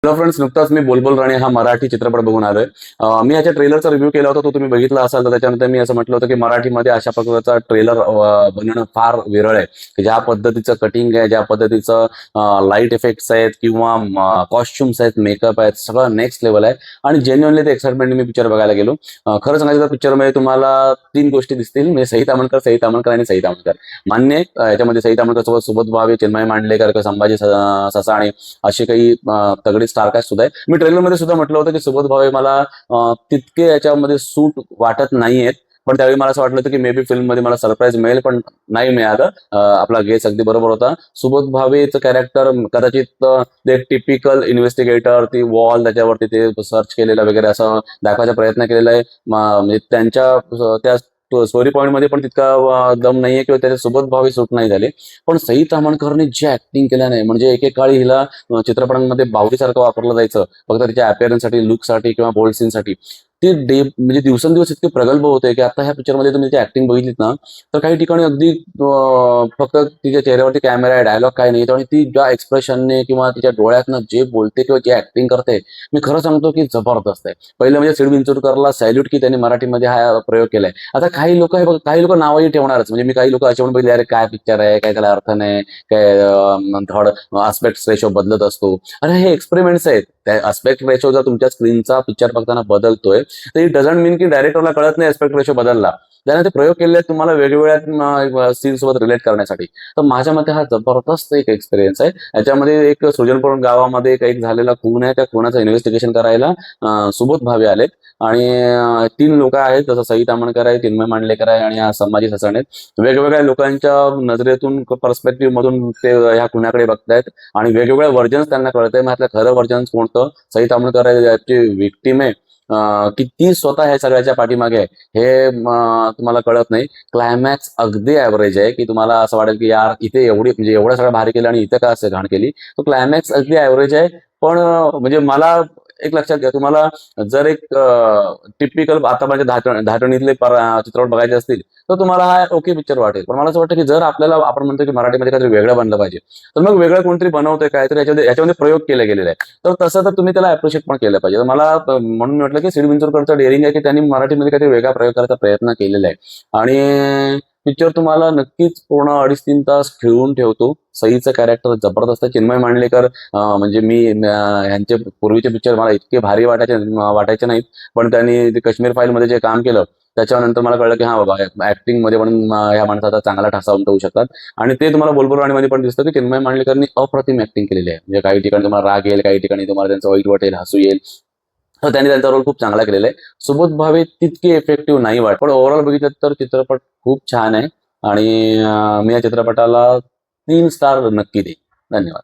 Hello friends, नुकताच मी बोलबोल राणी हा मराठी चित्रपट बघून आलोय. मी याच्या ट्रेलरचा रिव्ह्यू केला होता, तो तुम्ही बघितला असाल. तर त्याच्यानंतर मी असं म्हटलं होतं की मराठीमध्ये अशा प्रकारचा ट्रेलर बनवणं फार विरळ आहे, की ज्या पद्धतीचं कटिंग आहे, ज्या पद्धतीचं लाईट इफेक्ट्स आहेत किंवा कॉस्ट्युम्स आहेत, मेकअप आहेत, सगळं नेक्स्ट लेवल आहे. आणि जेन्युअनली ते एक्साइटमेंट मी पिक्चर बघायला गेलो. खरं सांगायचं तर पिक्चरमध्ये तुम्हाला तीन गोष्टी दिसतील, म्हणजे सई तामणकर आणि सई तामणकर. मान्य आहे, याच्यामध्ये सई तामणकर सोबत सुबोध भावे, चिन्मय मांडलेकर किंवा संभाजी ससाणे असे काही तगडे स्टारकास्ट सुद्धा आहे. मी ट्रेलरमध्ये सुद्धा म्हटलं होतं की सुबोध भावे मला तितके याच्यामध्ये सूट वाटत नाहीयेत. पण त्यावेळी मला असं वाटलं होतं की मे बी फिल्ममध्ये मला सरप्राईज मिळेल, पण नाही मिळालं. आपला गेस अगदी बरोबर होता. सुबोध भावेचं कॅरेक्टर कदाचित ते टिपिकल इन्व्हेस्टिगेटर, ती वॉल त्याच्यावरती ते सर्च केलेलं वगैरे असं दाखवायचा प्रयत्न केलेला आहे. म्हणजे त्यांच्या त्या स्टोरी पॉईंट मध्ये पण तितका दम नाहीये किंवा त्याच्या सुबोध भावे सूट नाही झाले. पण सई तामणकरने जे ऍक्टिंग केलं नाही, म्हणजे एकेकाळी हिला चित्रपटांमध्ये बावरीसारखं वापरलं जायचं फक्त तिच्या अपीअरन्ससाठी, लुकसाठी किंवा बोल्ड सीनसाठी. ती म्हणजे दिवसेंदिवस इतके प्रगल्भ होते की आता ह्या पिक्चरमध्ये तुम्ही तिची ऍक्टिंग बघितलीत ना, तर काही ठिकाणी अगदी फक्त तिच्या चेहऱ्यावरती कॅमेरा आहे, डायलॉग काय नाही, आणि ती ज्या एक्सप्रेशनने किंवा तिच्या डोळ्यातनं जे बोलते किंवा जे ऍक्टिंग करते, मी खरं सांगतो की जबरदस्त आहे. पहिलं म्हणजे सिड विंचुरकरला सॅल्यूट की त्यांनी मराठीमध्ये हा प्रयोग केलाय. आता काही लोक हे बघ, काही लोक नावही ठेवणारच. म्हणजे मी काही लोक असे म्हणून बघितले, अरे काय पिक्चर आहे, काय त्याला अर्थ नाही, काय थोड आस्पेक्ट रेशो बदलत असतो. अरे हे एक्सपेरिमेंट्स आहेत. त्या आस्पेक्ट रेशो जर तुमच्या स्क्रीनचा पिक्चर बघताना बदलतोय, तर इट डझंट मीन की डायरेक्टरला कळत नाही आस्पेक्ट रेशो बदलला. त्याने ते प्रयोग केले आहेत तुम्हाला वेगवेगळ्या सीन सोबत रिलेट करण्यासाठी. तर माझ्या मते हा जबरदस्त एक एक्सपिरियन्स आहे. याच्यामध्ये एक सुजनपूर गावामध्ये एक झालेला खून आहे, त्या खुनाचं इन्व्हेस्टिगेशन करायला सुबोध भावे आलेत. आणि तीन लोक आहेत, जसं सई तामणकर आहे, चिन्मय मांडलेकर आहे आणि संभाजी ससाणे आहेत. वेगवेगळ्या लोकांच्या नजरेतून, पर्स्पेक्टिव्ह मधून ते ह्या खुनाकडे बघतायत आणि वेगवेगळ्या व्हर्जन्स त्यांना कळतंय. मग खरं व्हर्जन कोणतं, सई तामणकर आहे याची विक्टीम आहे की ती स्वतः ह्या सगळ्याच्या पाठीमागे आहे, हे तुम्हाला कळत नाही. क्लायमॅक्स अगदी ऍव्हरेज आहे, की तुम्हाला असं वाटेल की यार इथे एवढी, म्हणजे एवढं सगळं भारी केलं आणि इथं का असं घाण केली. तो क्लायमॅक्स अगदी ऍव्हरेज आहे. पण म्हणजे मला एक लक्षात घ्या, तुम्हाला जर एक टिपिकल आता म्हणजे धाटणीतले चित्रपट बघायचे असतील, तर तुम्हाला हा ओके पिक्चर वाटेल. पण मला असं वाटतं की जर आपल्याला, आपण म्हणतो की मराठीमध्ये काहीतरी वेगळं बनलं पाहिजे, तर मग वेगळं कोणतरी बनवतंय काहीतरी, याच्यामध्ये प्रयोग केले गेलेले आहे, तर तसं तर तुम्ही त्याला अप्रिशिएट पण केलं पाहिजे. तर मला म्हणून मी म्हटलं की सिड विंचुरकरचं डेअरिंग आहे की त्यांनी मराठीमध्ये काहीतरी वेगळा प्रयोग करायचा प्रयत्न केलेला आहे. आणि पिक्चर तुम्हाला नक्कीच पूर्ण 2.5-3 तास खिळवून ठेवतो. सईचं कॅरेक्टर जबरदस्त आहे. चिन्मय मांडलेकर म्हणजे मी ह्यांचे पूर्वीचे पिक्चर मला इतके भारी वाटायचे नाहीत. पण त्यांनी ते काश्मीर फाईल मध्ये जे काम केलं, त्याच्यानंतर मला कळलं की हा बाबा, ऍक्टिंग मध्ये पण ह्या माणसाचा चांगला ठसा उमटवू शकतात. आणि ते तुम्हाला बोलबोल राणीमध्ये पण दिसतं की चिन्मय मांडलेकरनी अप्रतिम ऍक्टिंग केलेली आहे. म्हणजे काही ठिकाणी तुम्हाला राग येईल, काही ठिकाणी तुम्हाला त्यांचं वाईट वाटेल, हसू येईल. तर त्यांनी त्यांचा रोल खूप चांगला केलेला आहे. सुबोध भावे तितके इफेक्टिव्ह नाही वाटत, पण ओव्हरऑल बघितलं तर चित्रपट खूप छान आहे. आणि मी या चित्रपटाला 3 स्टार नक्की देईन. धन्यवाद.